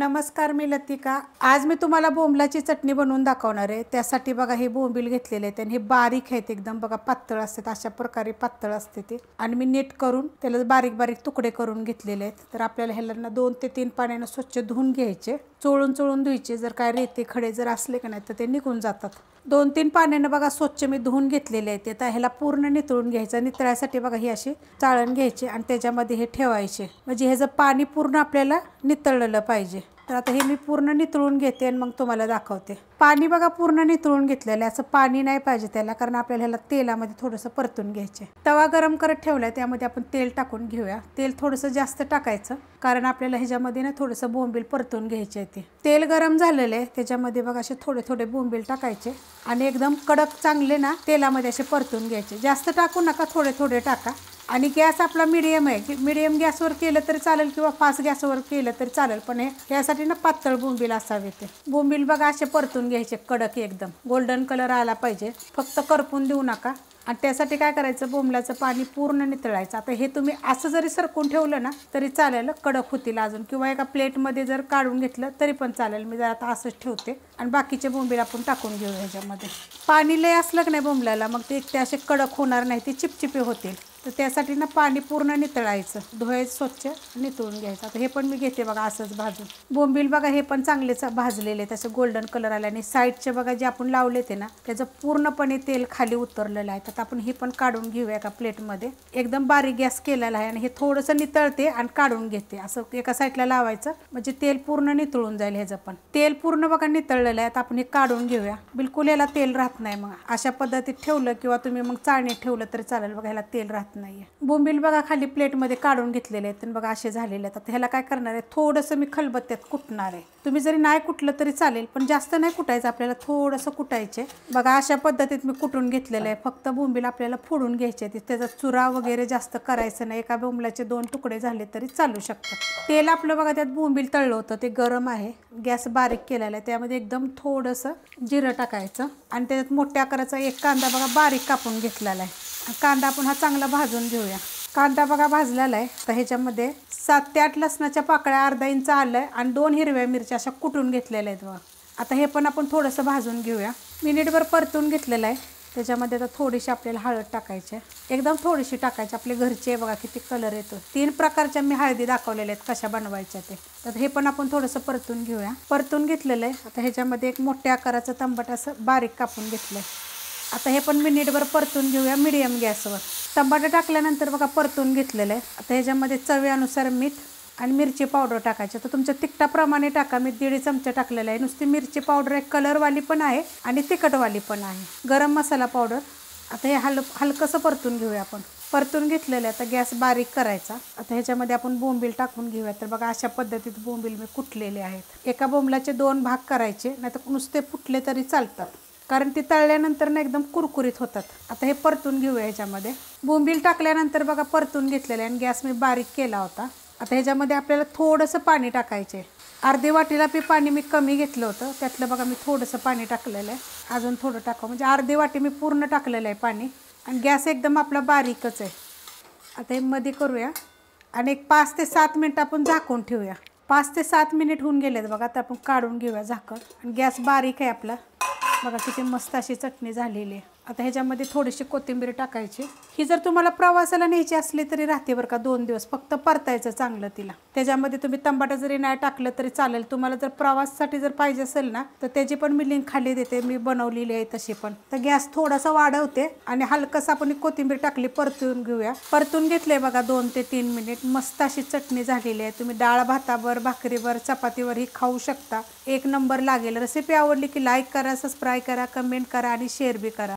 नमस्कार, मी लतिका। आज मी तुम्हाला बोंबलाची चटणी बनवून दाखवणार आहे। त्यासाठी बघा हे बोंबील घेतलेले आहेत आणि हे बारीक आहेत एकदम, बघा पातळ असतात, अशा प्रकारे पातळ असते ते। आणि मी नीट करून त्याला बारीक बारीक तुकडे करून घेतलेले आहेत। तर आपल्याला ह्याला 2 ते 3 पाण्याने स्वच्छ धुवून घ्यायचे, चोळून धुवायचे। जर काय रेते खडे जर असले का नाही तर ते निघून जातात। 2-3 पाण्याने बघा स्वच्छ मी धुवून घेतलेले आहेत। आता ह्याला पूर्ण नितळून घ्यायचं। नितळायसाठी बघा ही अशी चाळण घ्यायची आणि त्याच्यामध्ये हे ठेवायचे, म्हणजे ह्याचं पाणी पूर्ण आपल्याला नितळलेलं पाहिजे। तर आता हे मी पूर्ण नितळून घेते आणि मग तुम्हाला दाखवते। पाणी बघा पूर्ण नितळून घेतलेलं आहे, असं पाणी नाही पाहिजे त्याला, कारण आपल्याला ह्याला तेलामध्ये थोडंसं परतून घ्यायचे। तवा गरम करत ठेवलाय, त्यामध्ये आपण तेल टाकून घेऊया। तेल थोडंसं जास्त टाकायचं, कारण आपल्याला ह्याच्यामध्ये ना थोडंसं बोंबील परतून घ्यायचे आहे। तेल गरम झालेलं आहे, त्याच्यामध्ये बघा असे थोडे थोडे बोंबील टाकायचे आणि एकदम कडक चांगले ना तेलामध्ये असे परतून घ्यायचे। जास्त टाकू नका, थोडे थोडे टाका। आणि गॅस आपला मीडियम आहे, मीडियम गॅसवर केलं तरी चालेल किंवा फास्ट गॅसवर केलं तरी चालेल, पण यासाठी ना पातळ बोंबील असावे। ते बोंबील बघा असे परतून घ्यायचे, कडक एकदम गोल्डन कलर आला पाहिजे, फक्त करपून देऊ नका। आणि त्यासाठी काय करायचं, बोंबलाचं पाणी पूर्ण नितळायचं। आता हे तुम्ही असं जरी सरकून ठेवलं ना तरी चालेल, कडक होतील अजून, किंवा एका प्लेटमध्ये जर काढून घेतलं तरी पण चालेल। मी जर आता असंच ठेवते आणि बाकीचे बोंबील आपण टाकून घेऊ ह्याच्यामध्ये। पाणी लय असलं की नाही बोंबलाला, मग ते असे कडक होणार नाही, ते चिपचिपे होतील। तर त्यासाठी ना पाणी पूर्ण नितळायचं, धुवायचं स्वच्छ, नितळून घ्यायचं। आता हे पण मी घेते बघा असंच भाजून। बोंबील बघा हे पण चांगलेच भाजलेले, तसे गोल्डन कलर आला। आणि साईडचे बघा जे आपण लावले ते ना, त्याचं पूर्णपणे तेल खाली उतरलेलं आहे। तर आपण हे पण काढून घेऊया एका प्लेटमध्ये। एकदम बारीक गॅस केलेला आहे आणि हे थोडंसं नितळते आणि काढून घेते। असं एका साईडला लावायचं, म्हणजे तेल पूर्ण नितळून जाईल। ह्याचं पण तेल पूर्ण बघा नितळलेलं आहे। आता आपण हे काढून घेऊया, बिलकुल याला तेल राहत नाही। मग अशा पद्धतीत ठेवलं किंवा तुम्ही मग चाळणीत ठेवलं तरी चालेल, बघा ह्याला तेल राहत नाहीये। बोंबील बघा खाली प्लेटमध्ये काढून घेतलेले आहेत आणि बघा असे झालेले आहेत। आता ह्याला काय करणार आहे, थोडंसं मी खलबत्त्यात कुटणार आहे। तुम्ही जरी नाही कुटलं तरी चालेल, पण जास्त नाही कुटायचं, आपल्याला थोडंसं कुटायचे। बघा अशा पद्धतीत मी कुटून घेतलेलं आहे। फक्त बोंबील आपल्याला फोडून घ्यायचे, त्याचा चुरा वगैरे जास्त करायचं नाही। एका बोंबलाचे 2 तुकडे झाले तरी चालू शकतात। तेल आपलं बघा त्यात बोंबील तळलं होतं, ते गरम आहे, गॅस बारीक केलेला आहे। त्यामध्ये एकदम थोडंसं जिरं टाकायचं आणि त्याच्यात मोठ्या आकाराचा एक कांदा बघा बारीक कापून घेतलेला आहे। कांदा आपण हा चांगला भाजून घेऊया। कांदा बघा भाजलेला आहे। तर ह्याच्यामध्ये 7 ते 8 लसणाच्या पाकळ्या, अर्धा इंच आलं आणि 2 हिरव्या मिरच्या अशा कुटून घेतलेल्या आहेत बघा। आता हे पण आपण थोडंसं भाजून घेऊया। मिनिटभर परतून घेतलेलं आहे। त्याच्यामध्ये आता थोडीशी आपल्याला हळद टाकायची, एकदम थोडीशी टाकायची, आपले घरचे बघा किती कलर येतो। 3 प्रकारच्या मी हळदी दाखवलेल्या आहेत कशा बनवायच्या ते। तर हे पण आपण थोडंसं परतून घेऊया। परतून घेतलेलं आहे। आता ह्याच्यामध्ये एक मोठ्या आकाराचं तंबाट असं बारीक कापून घेतलंय। आता हे पण मिनिटभर परतून घेऊया मीडियम गॅसवर। टमाटर टाकल्यानंतर बघा परतून घेतलेलं आहे। आता ह्याच्यामध्ये चवीनुसार मीठ आणि मिरची पावडर टाकायची। तर तुमच्या तिखटाप्रमाणे टाका, मी 1.5 चमचा टाकलेला आहे। नुसती मिरची पावडर एक कलरवाली पण आहे आणि तिखटवाली पण आहे। गरम मसाला पावडर। आता हे हलकंसं परतून घेऊया आपण। परतून घेतलेलं आहे। आता गॅस बारीक करायचा। आता ह्याच्यामध्ये आपण बोंबील टाकून घेऊया। तर बघा अशा पद्धतीत बोंबील मी कुटलेले आहेत। एका बोंबलाचे 2 भाग करायचे, नाहीतर नुसते फुटले तरी चालतात, कारण ते तळल्यानंतर ना एकदम कुरकुरीत होतात। आता हे परतून घेऊया ह्याच्यामध्ये। बोंबील टाकल्यानंतर बघा परतून घेतलेलं आहे आणि गॅस मी बारीक केला होता। आता ह्याच्यामध्ये आपल्याला थोडंसं पाणी टाकायचे। अर्धी वाटीला पाणी मी कमी घेतलं होतं, त्यातलं बघा मी थोडंसं पाणी टाकलेलं आहे। अजून थोडं टाकावं, म्हणजे अर्धी वाटी मी पूर्ण टाकलेलं आहे पाणी। आणि गॅस एकदम आपला बारीकच आहे। आता हे मध्ये करूया आणि एक 5 ते 7 मिनिट आपण झाकून ठेवूया। 5 ते 7 मिनिट होऊन गेलेत बघा। आता आपण काढून घेऊया झाकण आणि गॅस बारीक आहे आपला। बघा किती मस्त अशी चटणी झालेली आहे। आता ह्याच्यामध्ये थोडीशी कोथिंबीर टाकायची। ही जर तुम्हाला प्रवासाला न्यायची असली तरी राहते बरं का 2 दिवस, फक्त परतायचं चांगलं तिला। त्याच्यामध्ये तुम्ही टमाटर जरी नाही टाकलं तरी चालेल। तुम्हाला जर प्रवासासाठी जर पाहिजे असेल ना तर त्याची पण मी लिंक खाली देते, मी बनवलेली आहे तशी पण। तर गॅस थोडासा वाढवते आणि हलकंसं आपण कोथिंबीर टाकली, परतून घेऊया। परतून घेतले बघा 2 ते 3 मिनिट। मस्त अशी चटणी झालेली आहे। तुम्ही डाळ भातावर, भाकरीवर, चपातीवर ही खाऊ शकता, एक नंबर लागेल। रेसिपी आवडली की लाईक करा, सबस्क्राईब करा, कमेंट करा आणि शेअर बी करा।